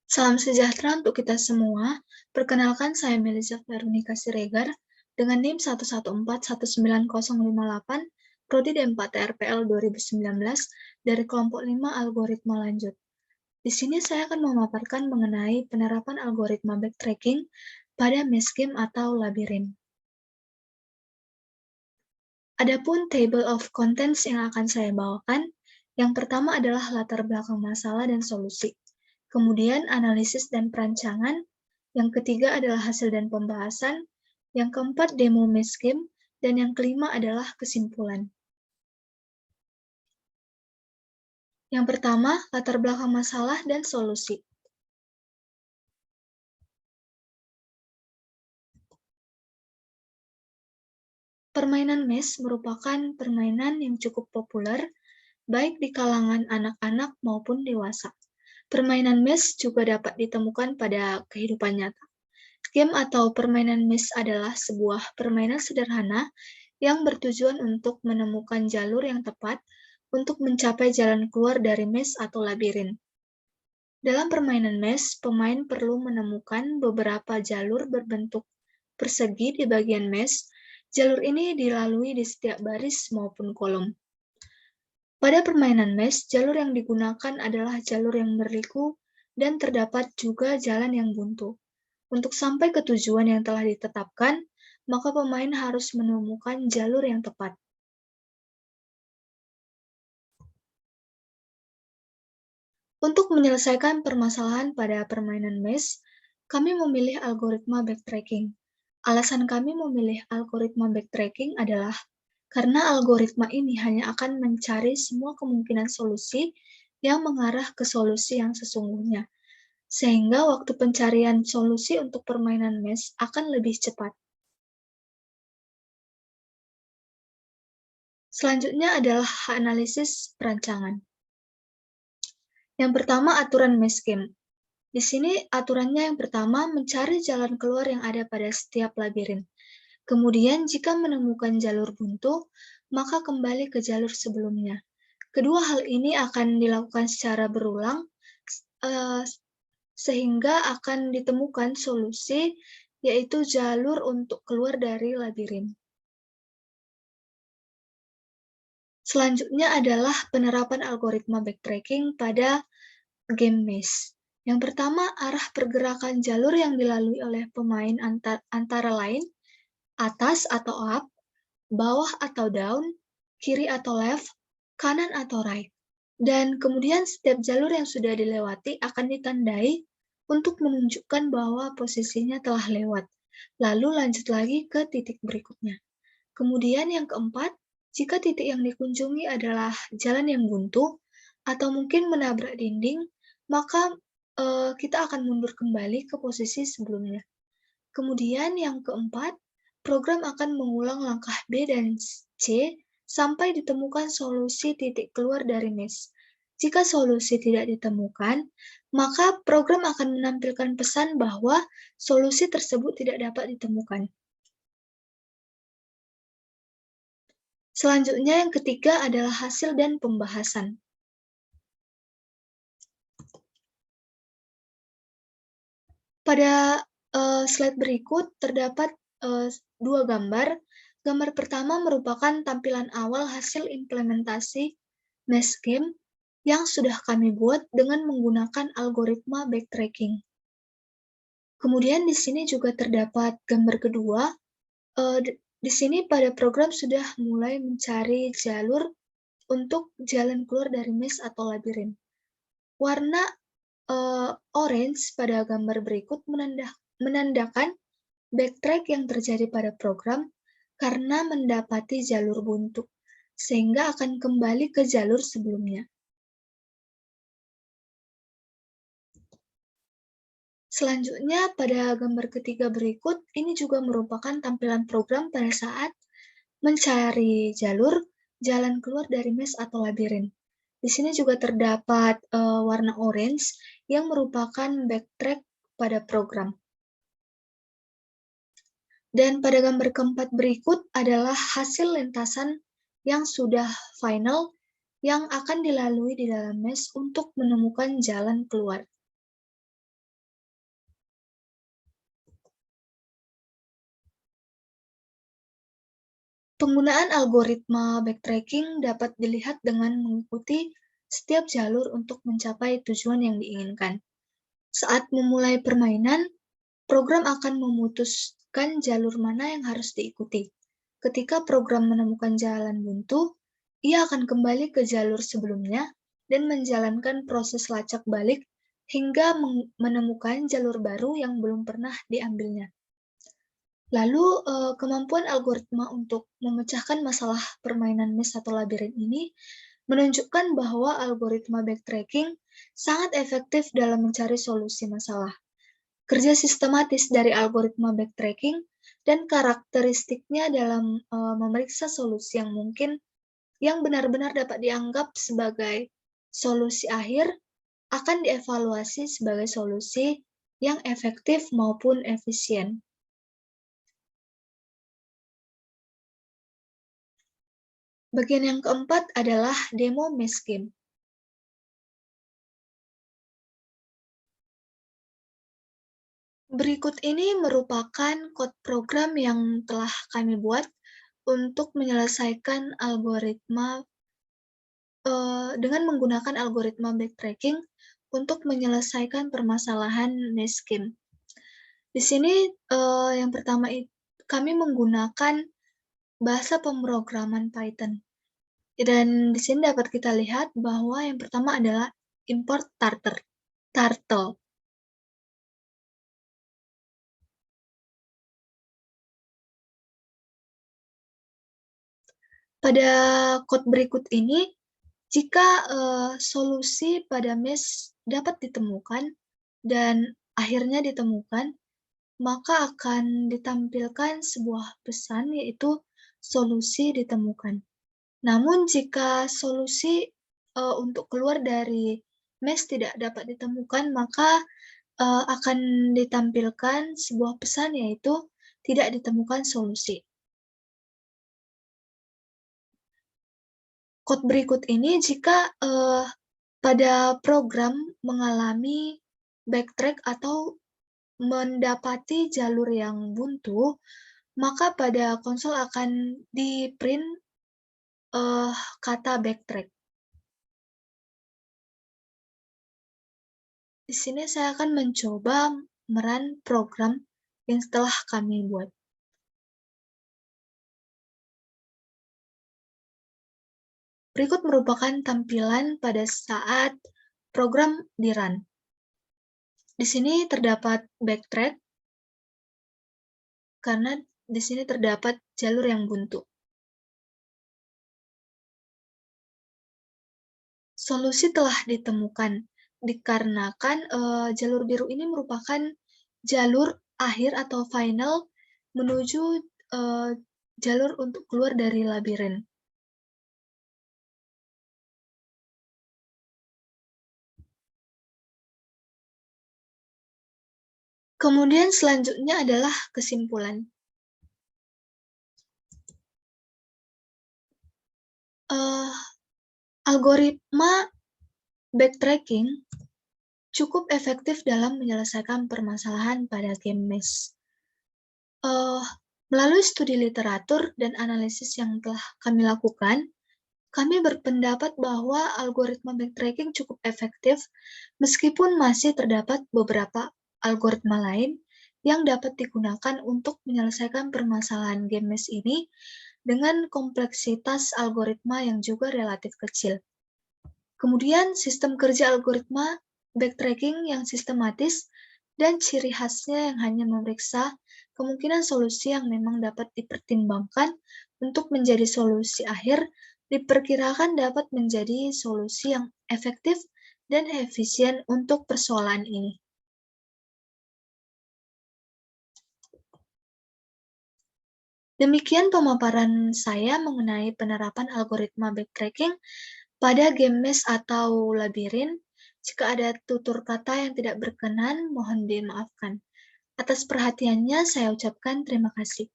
Salam sejahtera untuk kita semua. Perkenalkan, saya Melisa Veronica Siregar dengan NIM 1141958, Prodi D4 TRPL 2019 dari kelompok 5 algoritma lanjut. Di sini saya akan memaparkan mengenai penerapan algoritma backtracking pada maze game atau labirin. Adapun table of contents yang akan saya bawakan, yang pertama adalah latar belakang masalah dan solusi. Kemudian analisis dan perancangan, yang ketiga adalah hasil dan pembahasan, yang keempat demo maze game, dan yang kelima adalah kesimpulan. Yang pertama, latar belakang masalah dan solusi. Permainan maze merupakan permainan yang cukup populer, baik di kalangan anak-anak maupun dewasa. Permainan maze juga dapat ditemukan pada kehidupan nyata. Game atau permainan maze adalah sebuah permainan sederhana yang bertujuan untuk menemukan jalur yang tepat untuk mencapai jalan keluar dari maze atau labirin. Dalam permainan maze, pemain perlu menemukan beberapa jalur berbentuk persegi di bagian maze. Jalur ini dilalui di setiap baris maupun kolom. Pada permainan maze, jalur yang digunakan adalah jalur yang berliku dan terdapat juga jalan yang buntu. Untuk sampai ke tujuan yang telah ditetapkan, maka pemain harus menemukan jalur yang tepat. Untuk menyelesaikan permasalahan pada permainan maze, kami memilih algoritma backtracking. Alasan kami memilih algoritma backtracking adalah karena algoritma ini hanya akan mencari semua kemungkinan solusi yang mengarah ke solusi yang sesungguhnya, sehingga waktu pencarian solusi untuk permainan maze akan lebih cepat. Selanjutnya adalah analisis perancangan. Yang pertama, aturan maze game. Di sini aturannya yang pertama, mencari jalan keluar yang ada pada setiap labirin. Kemudian, jika menemukan jalur buntu, maka kembali ke jalur sebelumnya. Kedua hal ini akan dilakukan secara berulang, sehingga akan ditemukan solusi, yaitu jalur untuk keluar dari labirin. Selanjutnya adalah penerapan algoritma backtracking pada game maze. Yang pertama, arah pergerakan jalur yang dilalui oleh pemain antara lain atas atau up, bawah atau down, kiri atau left, kanan atau right. Dan kemudian setiap jalur yang sudah dilewati akan ditandai untuk menunjukkan bahwa posisinya telah lewat. Lalu lanjut lagi ke titik berikutnya. Kemudian yang keempat, jika titik yang dikunjungi adalah jalan yang buntu atau mungkin menabrak dinding, maka kita akan mundur kembali ke posisi sebelumnya. Kemudian yang keempat, program akan mengulang langkah B dan C sampai ditemukan solusi titik keluar dari maze. Jika solusi tidak ditemukan, maka program akan menampilkan pesan bahwa solusi tersebut tidak dapat ditemukan. Selanjutnya yang ketiga adalah hasil dan pembahasan. Pada slide berikut terdapat dua gambar. Gambar pertama merupakan tampilan awal hasil implementasi maze game yang sudah kami buat dengan menggunakan algoritma backtracking. Kemudian di sini juga terdapat gambar kedua. Di sini pada program sudah mulai mencari jalur untuk jalan keluar dari maze atau labirin. Warna orange pada gambar berikut menandakan backtrack yang terjadi pada program karena mendapati jalur buntu, sehingga akan kembali ke jalur sebelumnya. Selanjutnya, pada gambar ketiga berikut, ini juga merupakan tampilan program pada saat mencari jalur jalan keluar dari maze atau labirin. Di sini juga terdapat warna orange yang merupakan backtrack pada program. Dan pada gambar keempat berikut adalah hasil lintasan yang sudah final yang akan dilalui di dalam maze untuk menemukan jalan keluar. Penggunaan algoritma backtracking dapat dilihat dengan mengikuti setiap jalur untuk mencapai tujuan yang diinginkan. Saat memulai permainan, program akan memutuskan jalur mana yang harus diikuti. Ketika program menemukan jalan buntu, ia akan kembali ke jalur sebelumnya dan menjalankan proses lacak balik hingga menemukan jalur baru yang belum pernah diambilnya. Lalu, kemampuan algoritma untuk memecahkan masalah permainan maze atau labirin ini menunjukkan bahwa algoritma backtracking sangat efektif dalam mencari solusi masalah. Kerja sistematis dari algoritma backtracking dan karakteristiknya dalam memeriksa solusi yang mungkin yang benar-benar dapat dianggap sebagai solusi akhir akan dievaluasi sebagai solusi yang efektif maupun efisien. Bagian yang keempat adalah demo maze game. Berikut ini merupakan kode program yang telah kami buat untuk menyelesaikan algoritma dengan menggunakan algoritma backtracking untuk menyelesaikan permasalahan maze game. Di sini yang pertama kami menggunakan bahasa pemrograman Python. Dan di sini dapat kita lihat bahwa yang pertama adalah import turtle. Pada kode berikut ini, jika solusi pada maze dapat ditemukan dan akhirnya ditemukan, maka akan ditampilkan sebuah pesan yaitu solusi ditemukan. Namun jika solusi untuk keluar dari maze tidak dapat ditemukan, maka akan ditampilkan sebuah pesan yaitu tidak ditemukan solusi. Kode berikut ini jika pada program mengalami backtrack atau mendapati jalur yang buntu, maka pada konsol akan di-print kata backtrack. Di sini saya akan mencoba merun program yang telah kami buat. Berikut merupakan tampilan pada saat program di-run. Di sini terdapat backtrack karena di sini terdapat jalur yang buntu. Solusi telah ditemukan dikarenakan jalur biru ini merupakan jalur akhir atau final menuju jalur untuk keluar dari labirin. Kemudian selanjutnya adalah kesimpulan. Algoritma backtracking cukup efektif dalam menyelesaikan permasalahan pada game maze. Melalui studi literatur dan analisis yang telah kami lakukan, kami berpendapat bahwa algoritma backtracking cukup efektif meskipun masih terdapat beberapa algoritma lain yang dapat digunakan untuk menyelesaikan permasalahan game maze ini dengan kompleksitas algoritma yang juga relatif kecil. Kemudian, sistem kerja algoritma backtracking yang sistematis dan ciri khasnya yang hanya memeriksa kemungkinan solusi yang memang dapat dipertimbangkan untuk menjadi solusi akhir diperkirakan dapat menjadi solusi yang efektif dan efisien untuk persoalan ini. Demikian pemaparan saya mengenai penerapan algoritma backtracking pada game maze atau labirin. Jika ada tutur kata yang tidak berkenan, mohon dimaafkan. Atas perhatiannya, saya ucapkan terima kasih.